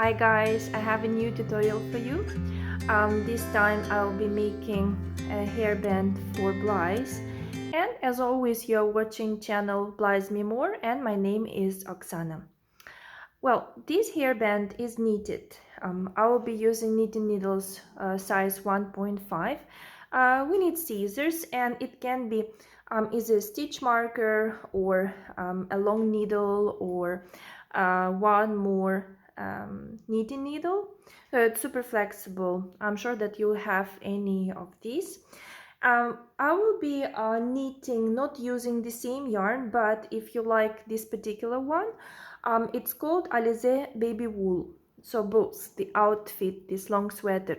Hi guys, I have a new tutorial for you. This time I'll be making a hairband for Blythe. And as always, you're watching channel Blythe Me More and my name is Oksana. Well, this hairband is knitted. I will be using knitting needles size 1.5. We need scissors and it can be either a stitch marker or a long needle or one more knitting needle. So it's super flexible. I'm sure that you'll have any of these. I will be knitting, not using the same yarn, but if you like this particular one, it's called Alize Baby Wool. So both the outfit, this long sweater,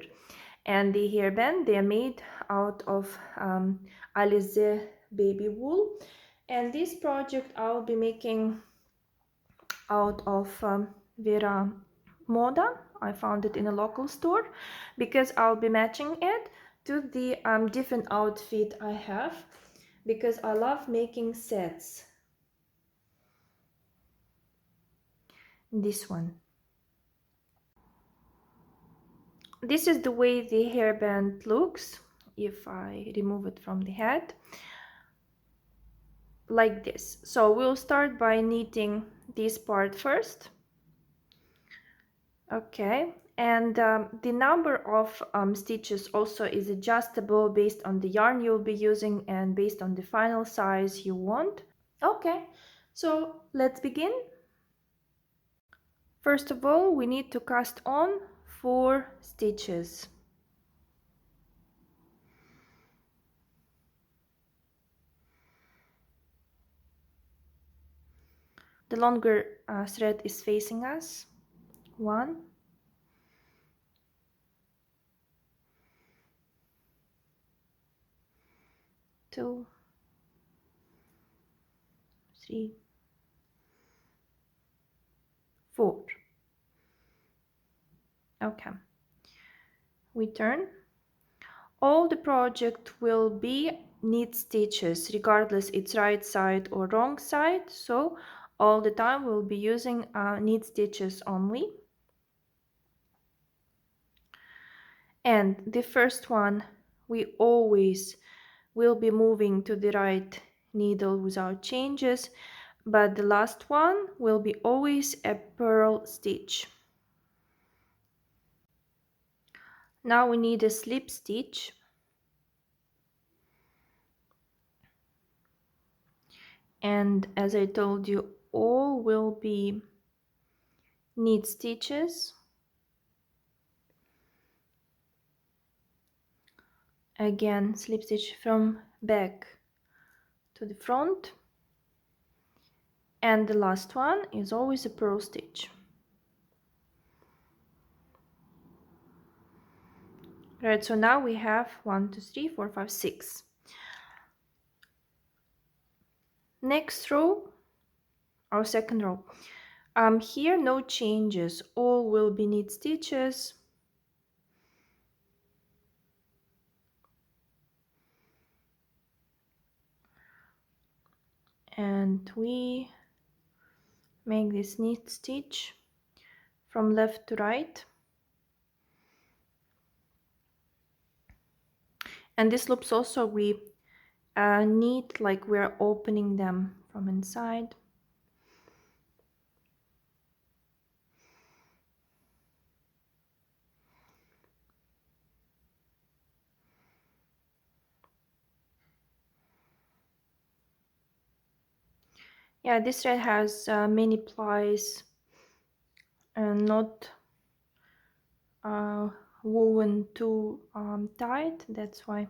and the hairband, they are made out of Alize Baby Wool. And this project I'll be making out of Vera Moda. I found it in a local store because I'll be matching it to the different outfit I have because I love making sets. This one. This is the way the hairband looks if I remove it from the head. Like this. So we'll start by knitting this part first. Okay, and the number of stitches also is adjustable based on the yarn you'll be using and based on the final size you want. Okay, so let's begin. First of all, we need to cast on 4 stitches. The longer thread is facing us. 1, 2, 3, 4. Okay, we turn. All the project will be knit stitches regardless it's right side or wrong side, so all the time we'll be using knit stitches only. And the first one we always will be moving to the right needle without changes, but the last one will be always a purl stitch. Now we need a slip stitch. And as I told you, all will be knit stitches. Again, slip stitch from back to the front, and the last one is always a purl stitch. Right, so now we have 1 2 3 4 5 6. Next row, our second row. Here no changes, all will be knit stitches. And we make this knit stitch from left to right. And these loops also we knit like we're opening them from inside. Yeah, this thread has many plies and not woven too tight. That's why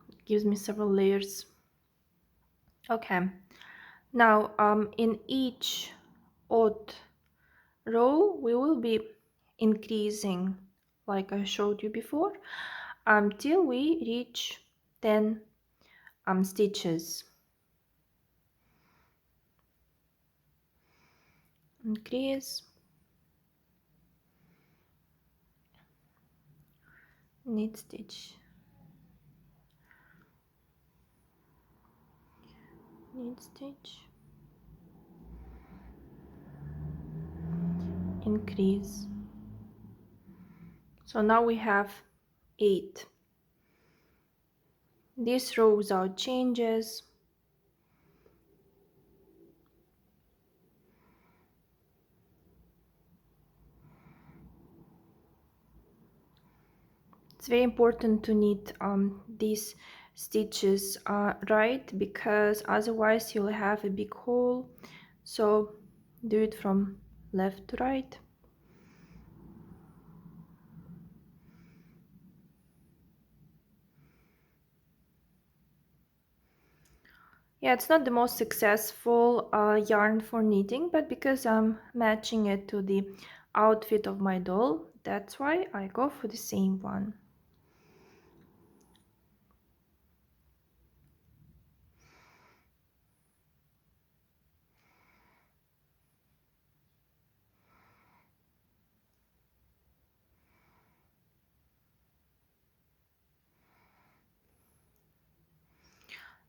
it gives me several layers. Okay, now in each odd row we will be increasing, like I showed you before, until we reach 10 stitches. Increase, knit stitch, knit stitch, increase. So now we have 8. This row without changes. It's very important to knit these stitches right, because otherwise you'll have a big hole. So do it from left to right. Yeah, it's not the most successful yarn for knitting, but because I'm matching it to the outfit of my doll, that's why I go for the same one.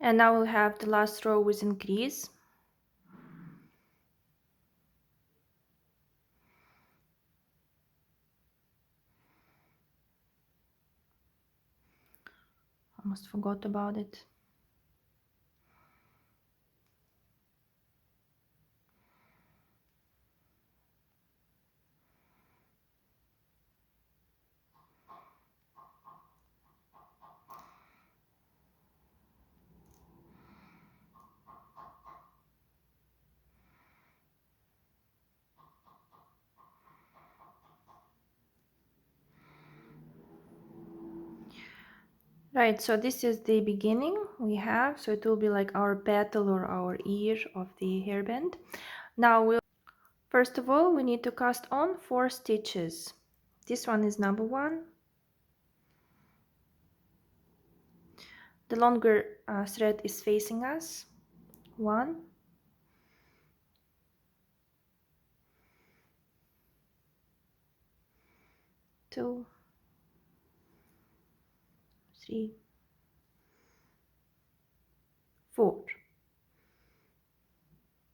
And now we'll have the last row with increase. Almost forgot about it. Right, so this is the beginning we have, so it will be like our petal or our ear of the hairband. Now first of all, we need to cast on 4 stitches. This one is number 1. The longer thread is facing us. 1, 2, 3, 4.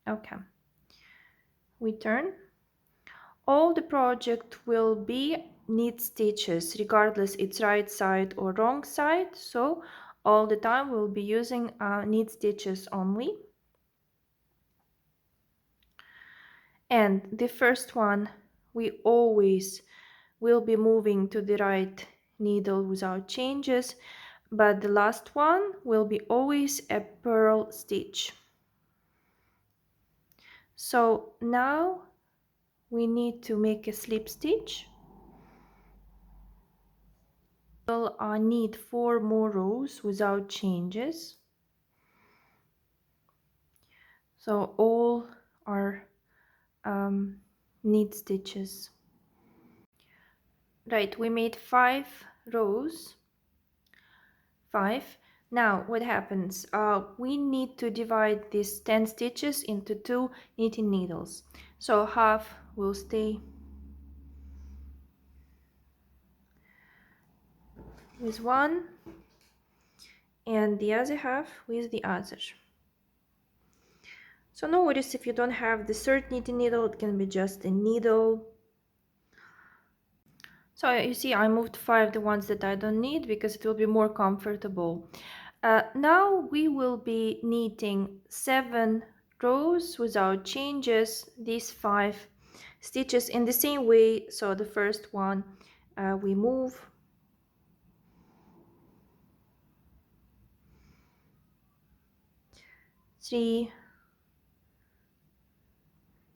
Okay. We turn. All the project will be knit stitches, regardless it's right side or wrong side. So all the time we'll be using knit stitches only. And the first one, we always will be moving to the right needle without changes, but the last one will be always a purl stitch. So now we need to make a slip stitch. We'll need 4 more rows without changes. So all are knit stitches. Right, we made 5 rows. 5. Now what happens? We need to divide these 10 stitches into 2 knitting needles. So half will stay with one and the other half with the other. So no worries if you don't have the third knitting needle, it can be just a needle. So you see I moved 5 the ones that I don't need because it will be more comfortable. Now we will be knitting 7 rows without changes, these 5 stitches in the same way. So the first one we move, three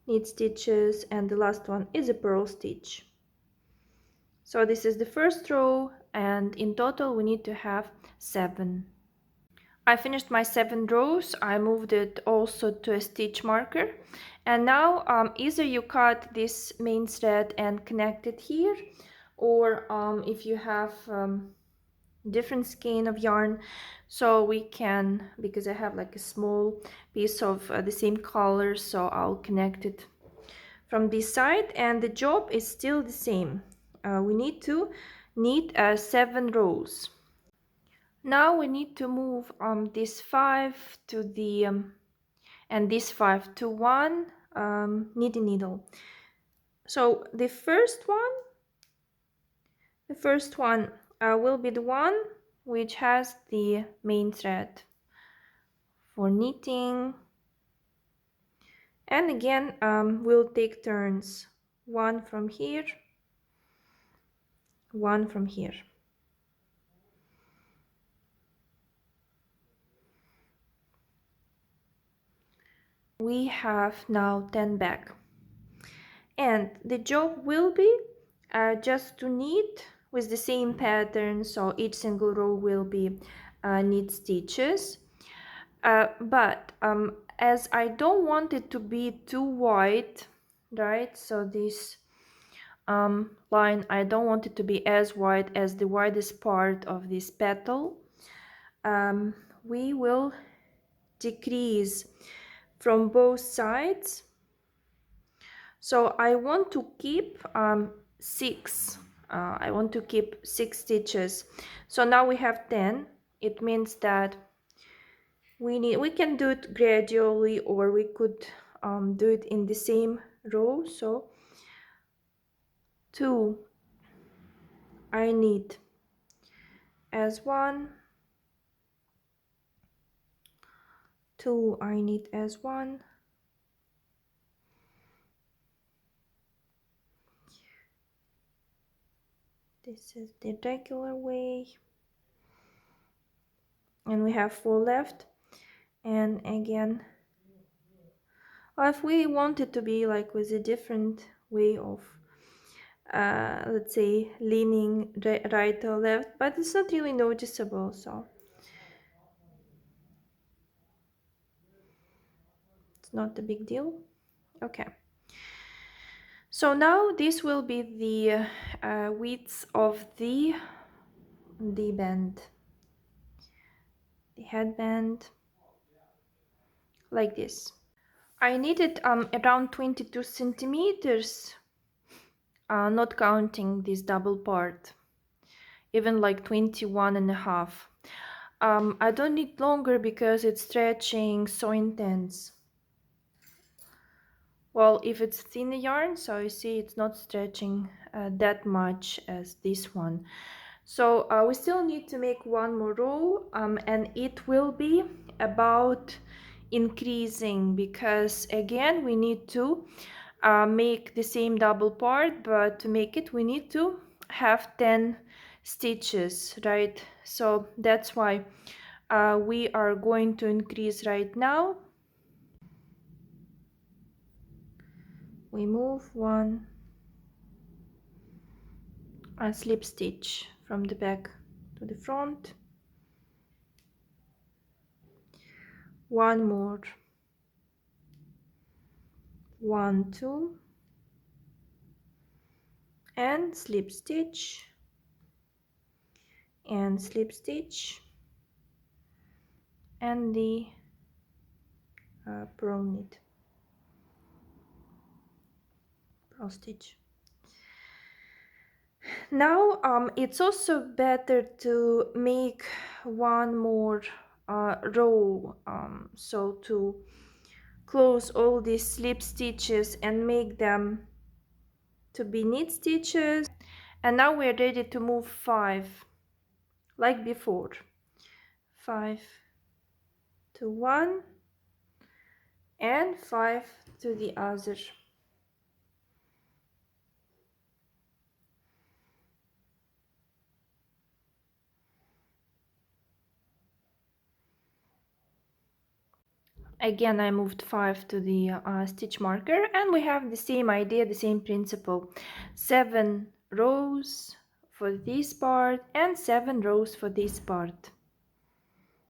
knit stitches, and the last one is a purl stitch. So this is the first row, and in total we need to have 7. I finished my 7 rows. I moved it also to a stitch marker, and now either you cut this main thread and connect it here, or if you have different skein of yarn, so we can, because I have like a small piece of the same color, so I'll connect it from this side, and the job is still the same. We need to knit 7 rows. Now we need to move this 5 to the and this 5 to one knitting needle. So the first one will be the one which has the main thread for knitting. And again, we'll take turns, one from here, one from here. We have now 10 back, and the job will be just to knit with the same pattern, so each single row will be knit stitches, but as I don't want it to be too wide, right, so this line, I don't want it to be as wide as the widest part of this petal. We will decrease from both sides. So I want to keep six. I want to keep 6 stitches. So now we have 10. It means that we can do it gradually, or we could do it in the same row. So 2 I need as 1, 2 I need as 1, this is the regular way, and we have 4 left. And again, if we want it to be like with a different way of let's say leaning right or left, but it's not really noticeable, so it's not a big deal. Okay, so now this will be the width of the band, the headband, like this. I needed around 22 centimeters, not counting this double part, even like 21 and a half. I don't need longer because it's stretching so intense. Well, if it's thinner yarn, so you see it's not stretching that much as this one. So we still need to make one more row, and it will be about increasing, because again we need to make the same double part, but to make it we need to have 10 stitches, right? So that's why we are going to increase right now. We move 1 and slip stitch from the back to the front, 1 more, 1, 2, and slip stitch and slip stitch, and the purl knit, purl stitch. Now it's also better to make one more row, so to close all these slip stitches and make them to be knit stitches. And now we're ready to move 5 like before, 5 to 1 and 5 to the other. Again, I moved 5 to the stitch marker, and we have the same idea, the same principle. 7 rows for this part and 7 rows for this part.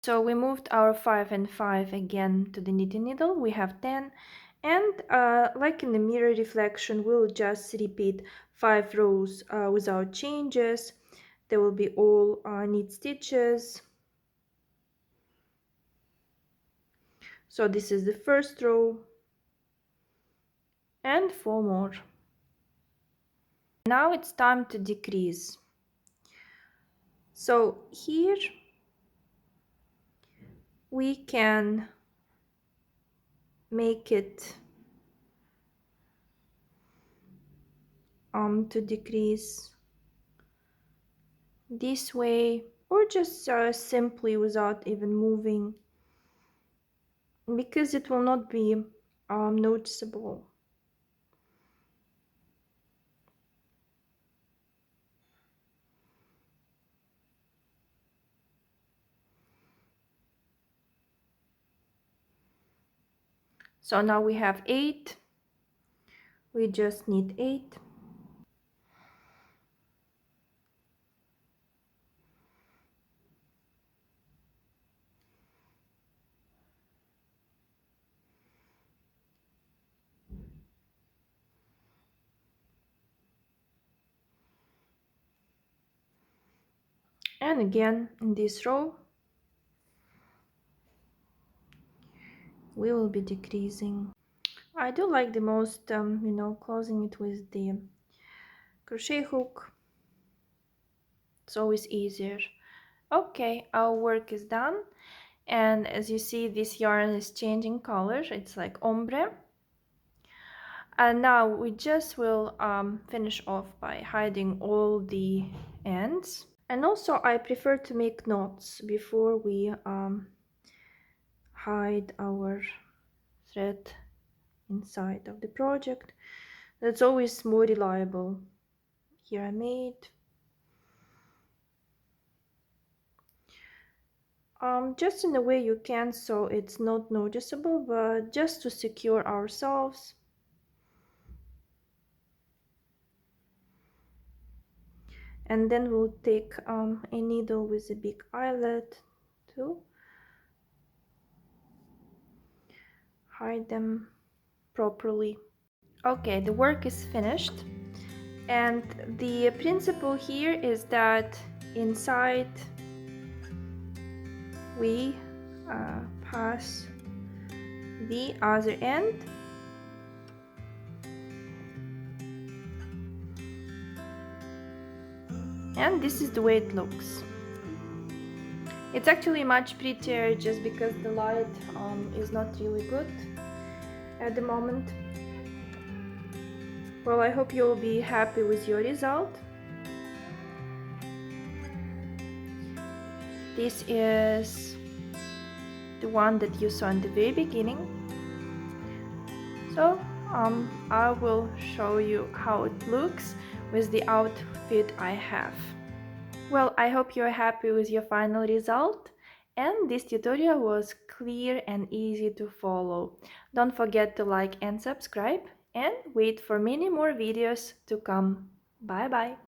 So we moved our 5 and 5 again to the knitting needle. We have 10, and like in the mirror reflection, we'll just repeat 5 rows without changes. They will be all knit stitches. So this is the first row, and 4 more. Now it's time to decrease. So here we can make it to decrease this way, or just simply without even moving, because it will not be noticeable. So now we have 8. We just need 8. And again, in this row, we will be decreasing. I do like the most, closing it with the crochet hook. It's always easier. Okay, our work is done. And as you see, this yarn is changing color. It's like ombre. And now we just will finish off by hiding all the ends. And also I prefer to make knots before we hide our thread inside of the project. That's always more reliable. Here I made just in a way you can, so it's not noticeable, but just to secure ourselves. And then we'll take a needle with a big eyelet to hide them properly. Okay, the work is finished, and the principle here is that inside we pass the other end, and this is the way it looks. It's actually much prettier just because the light is not really good at the moment. Well, I hope you'll be happy with your result. This is the one that you saw in the very beginning. So I will show you how it looks with the outfit I have. Well, I hope you're happy with your final result, and this tutorial was clear and easy to follow. Don't forget to like and subscribe, and wait for many more videos to come. Bye bye!